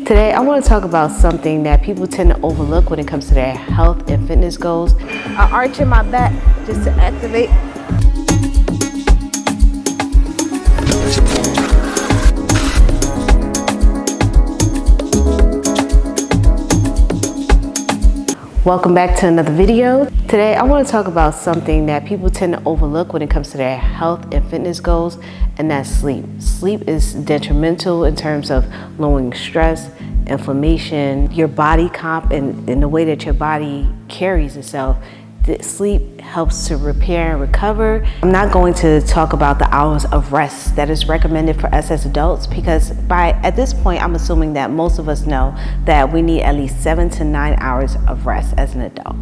Today, I want to talk about something that people tend to overlook when it comes to their health and fitness goals. I arch in my back just to activate. Welcome back to another video. Today, I want to talk about something that people tend to overlook when it comes to their health and fitness goals, and that's sleep. Sleep is detrimental in terms of lowering stress, inflammation, your body comp, and the way that your body carries itself. Sleep helps to repair and recover. I'm not going to talk about the hours of rest that is recommended for us as adults, because at this point, I'm assuming that most of us know that we need at least 7 to 9 hours of rest as an adult.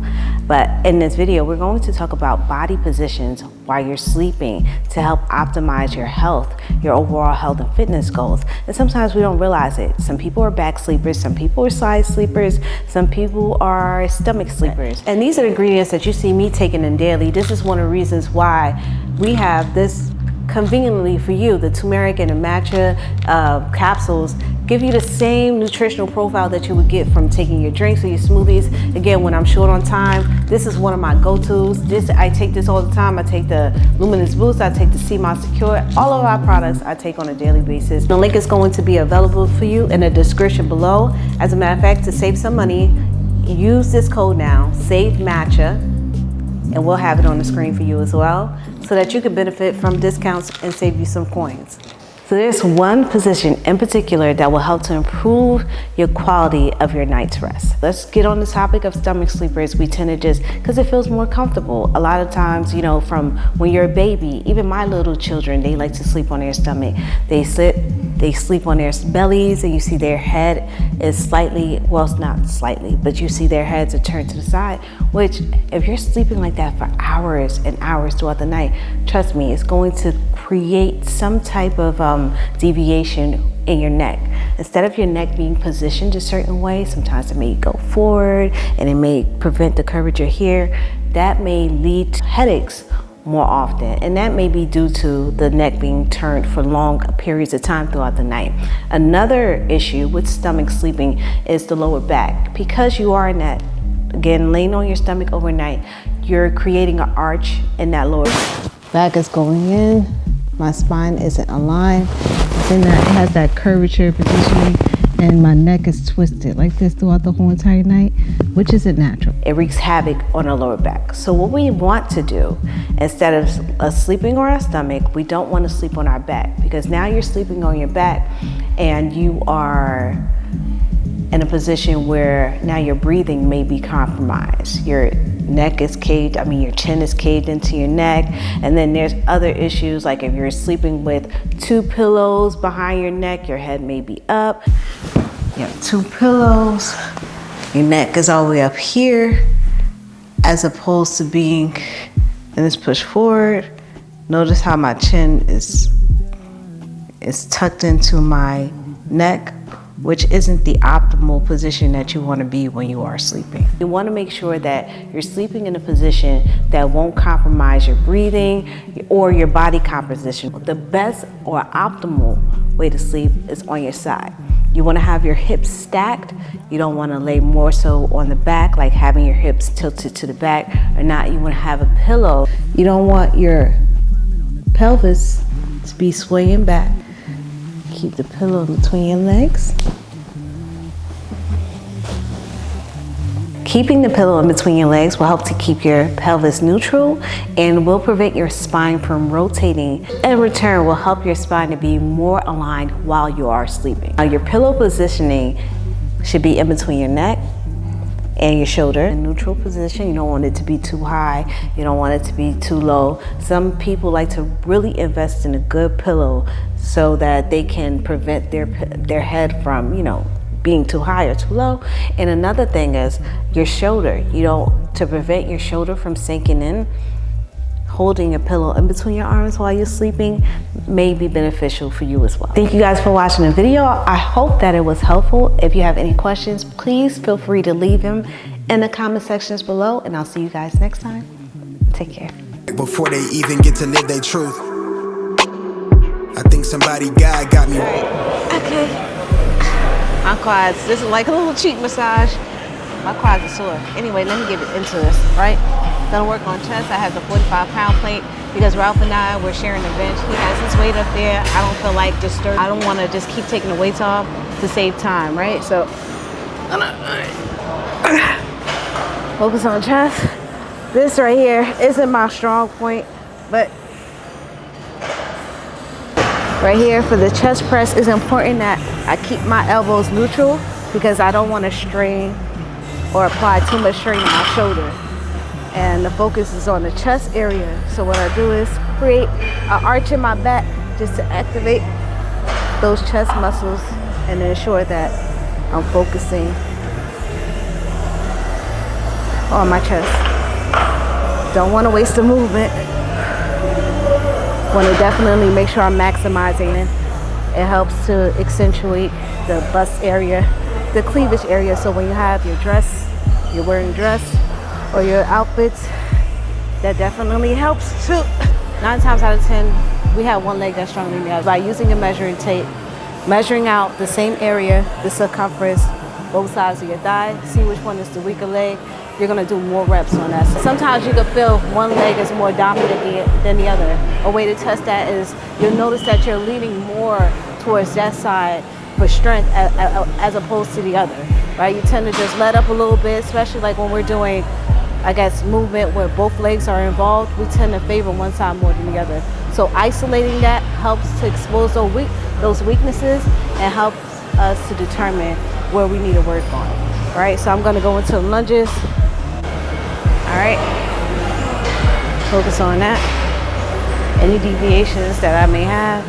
But in this video, we're going to talk about body positions while you're sleeping to help optimize your health, your overall health and fitness goals. And sometimes we don't realize it. Some people are back sleepers, some people are side sleepers, some people are stomach sleepers. And these are the ingredients that you see me taking in daily. This is one of the reasons why we have this conveniently for you. The turmeric and the matcha capsules give you the same nutritional profile that you would get from taking your drinks or your smoothies. Again, when I'm short on time, this is one of my go-tos. I take this all the time. I take the Luminous Boost, I take the 𝗬𝗫 Secure. All of our products I take on a daily basis. The link is going to be available for you in the description below. As a matter of fact, to save some money, use this code now, Save Matcha, and we'll have it on the screen for you as well, so that you can benefit from discounts and save you some coins. So there's one position in particular that will help to improve your quality of your night's rest. Let's get on the topic of stomach sleepers. We tend to just, because it feels more comfortable. A lot of times, you know, from when you're a baby, even my little children, they like to sleep on their stomach. They sleep on their bellies, and you see their head is slightly, well, it's not slightly, but you see their heads are turned to the side, which if you're sleeping like that for hours and hours throughout the night, trust me, it's going to create some type of deviation in your neck. Instead of your neck being positioned a certain way, sometimes it may go forward and it may prevent the curvature here. That may lead to headaches more often, and that may be due to the neck being turned for long periods of time throughout the night. Another issue with stomach sleeping is the lower back. Because you are in that, again, laying on your stomach overnight, you're creating an arch in that lower back is going in. My spine isn't aligned. Then it has that curvature positioning, and my neck is twisted like this throughout the whole entire night, which isn't natural. It wreaks havoc on the lower back. So what we want to do, instead of sleeping on our stomach, we don't want to sleep on our back, because now you're sleeping on your back and you are in a position where now your breathing may be compromised. Your neck is caved, your chin is caved into your neck. And then there's other issues, like if you're sleeping with 2 pillows behind your neck, your head may be up. You have 2 pillows, your neck is all the way up here, as opposed to being, and this push forward. Notice how my chin is tucked into my neck, which isn't the optimal position that you want to be when you are sleeping. You want to make sure that you're sleeping in a position that won't compromise your breathing or your body composition. The best or optimal way to sleep is on your side. You want to have your hips stacked. You don't want to lay more so on the back, like having your hips tilted to the back or not. You want to have a pillow. You don't want your pelvis to be swaying back. Keep the pillow between your legs. Keeping the pillow in between your legs will help to keep your pelvis neutral and will prevent your spine from rotating. In return, will help your spine to be more aligned while you are sleeping. Now, your pillow positioning should be in between your neck and your shoulder. In neutral position, you don't want it to be too high, you don't want it to be too low. Some people like to really invest in a good pillow so that they can prevent their head from, being too high or too low. And another thing is your shoulder. To prevent your shoulder from sinking in, holding a pillow in between your arms while you're sleeping may be beneficial for you as well. Thank you guys for watching the video. I hope that it was helpful. If you have any questions, please feel free to leave them in the comment sections below, and I'll see you guys next time. Take care. Before they even get to live their truth, I think somebody got me. Okay. My quads, this is like a little cheek massage. My quads are sore. Anyway, let me get into this, right? Gonna work on chest. I have the 45-pound plate because Ralph and I, we're sharing the bench. He has his weight up there. I don't feel like disturbing. I don't wanna just keep taking the weights off to save time, right? So, focus on chest. This right here isn't my strong point, but right here for the chest press, it's important that I keep my elbows neutral because I don't want to strain or apply too much strain to my shoulder. And the focus is on the chest area. So what I do is create an arch in my back just to activate those chest muscles and ensure that I'm focusing on my chest. Don't want to waste the movement. Want to definitely make sure I'm maximizing it. It helps to accentuate the bust area, the cleavage area. So when you have your dress, you're wearing dress or your outfits, that definitely helps too. 9 times out of 10, we have one leg that's stronger than the other. By using a measuring tape, measuring out the same area, the circumference, both sides of your thigh, see which one is the weaker leg. You're gonna do more reps on that. So sometimes you can feel one leg is more dominant than the other. A way to test that is you'll notice that you're leaning more towards that side for strength as opposed to the other, right? You tend to just let up a little bit, especially like when we're doing, I guess, movement where both legs are involved. We tend to favor one side more than the other. So isolating that helps to expose those weaknesses and helps us to determine where we need to work on, right? So I'm gonna go into lunges. All right, focus on that. Any deviations that I may have,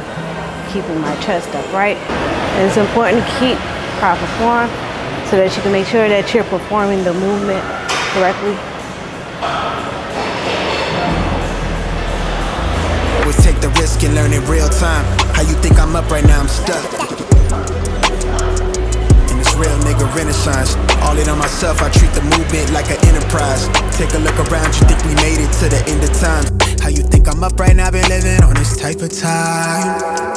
keeping my chest upright. And it's important to keep proper form so that you can make sure that you're performing the movement correctly. Always take the risk and learn in real time. How you think I'm up right now? I'm stuck. Real nigga renaissance. All in on myself, I treat the movement like an enterprise. Take a look around, you think we made it to the end of time. How you think I'm up right now? Been living on this type of time.